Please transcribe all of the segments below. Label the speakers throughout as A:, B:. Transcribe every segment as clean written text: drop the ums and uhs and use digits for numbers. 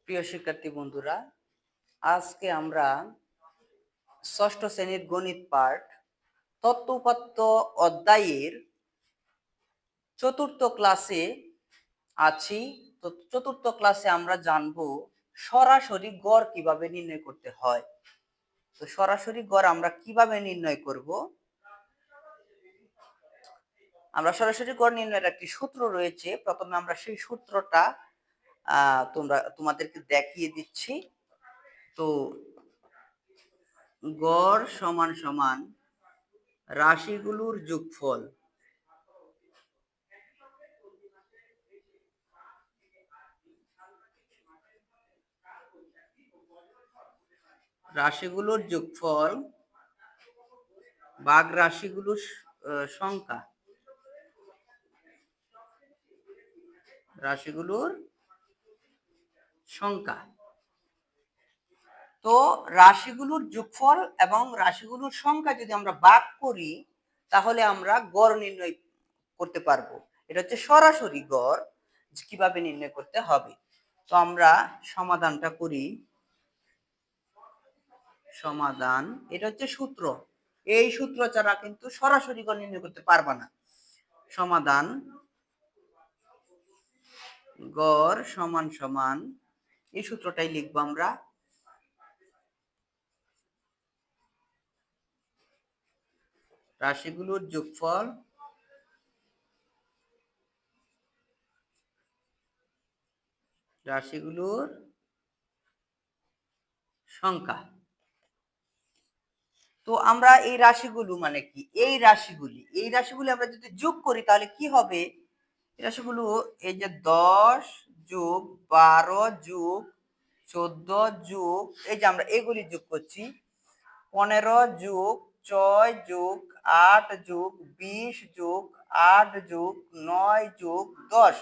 A: প্রিয় শিক্ষার্থী বন্ধুরা, আজকে আমরা ষষ্ঠ শ্রেণীর গণিত পাঠ তত্ত্ব উপাত্ত অধ্যায়ের চতুর্থ ক্লাসে আছি। তো চতুর্থ ক্লাসে আমরা জানব সরাসরি গড় কিভাবে নির্ণয় করতে হয়। তো সরাসরি গড় আমরা কিভাবে নির্ণয় করব? আমরা সরাসরি গড় নির্ণয়ের একটি সূত্র রয়েছে। প্রথমে আমরা সেই সূত্রটা তোমাদেরকে দেখিয়ে দিচ্ছি। তো গড় সমান সমান রাশিগুলোর যোগফল। রাশিগুলোর যোগফল ভাগ রাশিগুলোর সংখ্যা। রাশিগুলোর সংখ্যা। তো রাশিগুলোর যোগফল এবং রাশিগুলোর সংখ্যা যদি আমরা ভাগ করি তাহলে আমরা গড় নির্ণয় করতে পারবো। এটা হচ্ছে সরাসরি গড় কিভাবে নির্ণয় করতে হবে। তো আমরা সমাধানটা করি। সমাধান, এটা হচ্ছে সূত্র। এই সূত্র ছাড়া কিন্তু সরাসরি গড় নির্ণয় করতে পারবা না। সমাধান গড় সমান সমান, এই সূত্রটাই লিখবো আমরা। রাশিগুলোর যোগফল রাশিগুলোর সংখ্যা। তো আমরা এই রাশিগুলো মানে কি, এই রাশিগুলি আমরা যদি যোগ করি তাহলে কি হবে? এই রাশিগুলো এই যে 10 যোগ 12 যোগ 14 যোগ, এই যে আমরা এগুলি যোগ করছি, 15 যোগ 6 যোগ 8 যোগ 20 যোগ 8 যোগ 9 যোগ 10,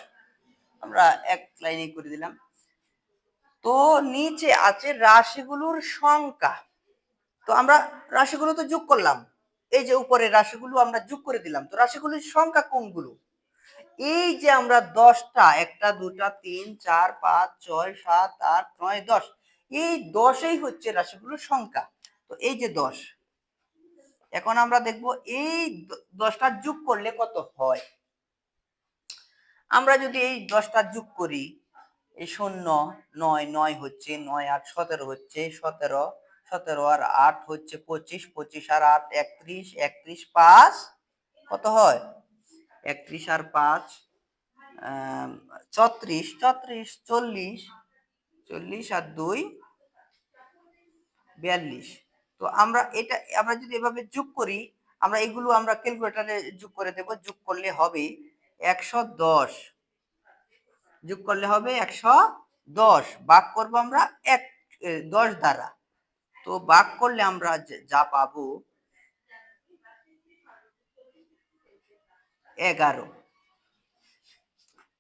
A: আমরা এক লাইনে করে দিলাম। তো নিচে আছে রাশিগুলোর সংখ্যা। তো আমরা রাশিগুলো তো যোগ করলাম, এই যে উপরে রাশিগুলো আমরা যোগ করে দিলাম। তো রাশিগুলোর সংখ্যা কোনগুলো? এই যে আমরা 10টা, 1টা 2টা 3 4 5 6 7 8 9 10, এই 10ই হচ্ছে রাশিগুলোর সংখ্যা। তো এই যে 10, এখন আমরা দেখব এই 10টা যোগ করলে কত হয়। আমরা যদি এই 10টা যোগ করি, এই 0 9 9 হচ্ছে 9 8 17 হচ্ছে 17, 17 আর 8 হচ্ছে 25, 25 আর 8 31, 31 5 কত হয়? 31 আর 5 34, 34 40, 40 আর 2 42। তো আমরা যদি এভাবে যোগ করি, আমরা এগুলো আমরা ক্যালকুলেটরে যোগ করে দেব। যোগ করলে হবে 110। যোগ করলে হবে 110। ভাগ করব আমরা 10 দ্বারা। তো ভাগ করলে আমরা যা পাবো 11।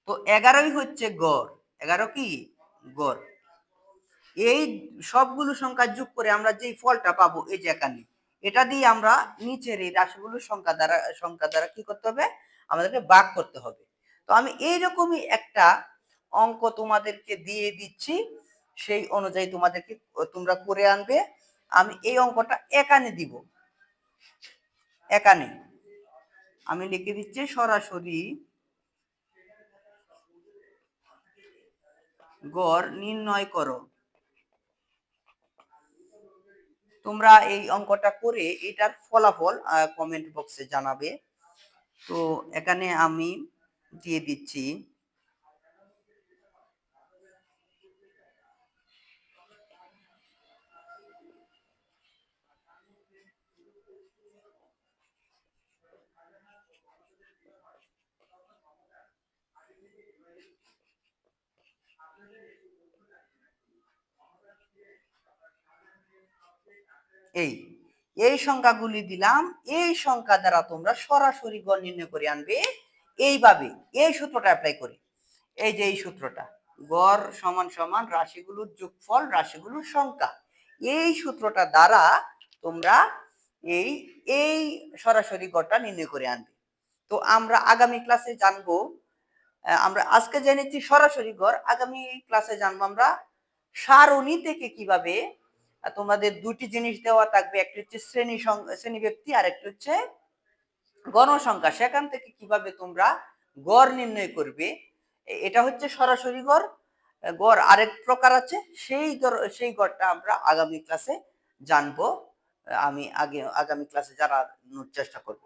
A: তো 11ই হচ্ছে গড়। 11 কি গড়। এই সবগুলো সংখ্যা যোগ করে আমরা যেই ফলটা পাবো, এই যে এখানে, এটা দিয়ে আমরা নিচের এই রাশিগুলোর সংখ্যা দ্বারা কি করতে হবে? আমাদেরকে ভাগ করতে হবে। তো আমি এইরকমই একটা অঙ্ক তোমাদেরকে দিয়ে দিচ্ছি, সেই অনুযায়ী তোমরা করে আনবে। আমি এই অঙ্কটা এখানে দিব। এখানে আমি লিখে দিচ্ছি সরাসরি গড় নির্ণয় করো। তোমরা এই অঙ্কটা করে এটার ফলাফল কমেন্ট বক্সে জানাবে। তো এখানে আমি দিয়ে দিচ্ছি এই সংখ্যাগুলি দিলাম। এই সংখ্যা দ্বারা তোমরা সরাসরি গড় নির্ণয় করে আনবে এইভাবে, এই সূত্রটা অ্যাপ্লাই করি। এই যে এই সূত্রটা, গড় সমান সমান রাশিগুলোর যোগফল রাশিগুলোর সংখ্যা, এই সূত্রটা দ্বারা তোমরা এই এই সরাসরি গড়টা নির্ণয় করে আনবে। তো আমরা আগামী ক্লাসে জানবো, আমরা আজকে জেনেছি সরাসরি গড়, আগামী ক্লাসে জানবো আমরা সারণী থেকে কিভাবে তোমাদের দুটি জিনিস দেওয়া থাকবে, একটা হচ্ছে শ্রেণী ব্যক্তি আর একটা হচ্ছে গণসংখ্যা, সেখান থেকে কিভাবে তোমরা গড় নির্ণয় করবে। এটা হচ্ছে সরাসরি গড়। গড় আরেক প্রকার আছে, সেই গড়টা আমরা আগামী ক্লাসে জানবো। আমি আগামী ক্লাসে জানার চেষ্টা করব।